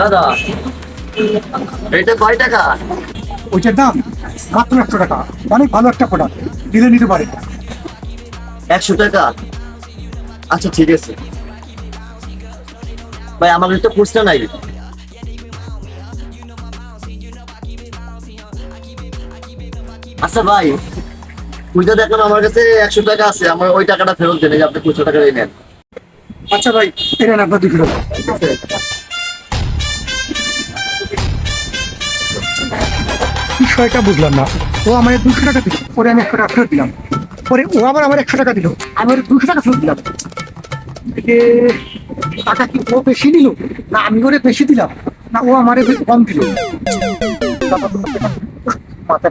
দাদা, এটা কয় টাকা? ওইটার দাম মাত্র 100 টাকা। অনেক ভালো একটা প্রোডাক্ট, দিলে নিতে পারে। 100 টাকা? আচ্ছা ঠিক আছে ভাই, আমার কাছে তো খুচরা নাই। আচ্ছা ভাই, খুচরা দেখলাম আমার কাছে 100 টাকা আছে, আমার ওই টাকাটা ফেরত দেন, এই যে আপনি খুচরা টাকা দিয়ে নেন। আচ্ছা ভাই, এটা নেন আপনার 200 টাকা। বিষয়টা বুঝলাম না। ও আমার 200 টাকা দিল, পরে আমি 100 টাকা ফেরত দিলাম। পরে ও আবার আমার 100 টাকা দিল, আমি ওর 200 টাকা ফেরত দিলাম। এতে টাকা কি ও বেশি দিল, না আমি ওরে বেশি দিলাম, না ও আমারে কম দিল? মাথা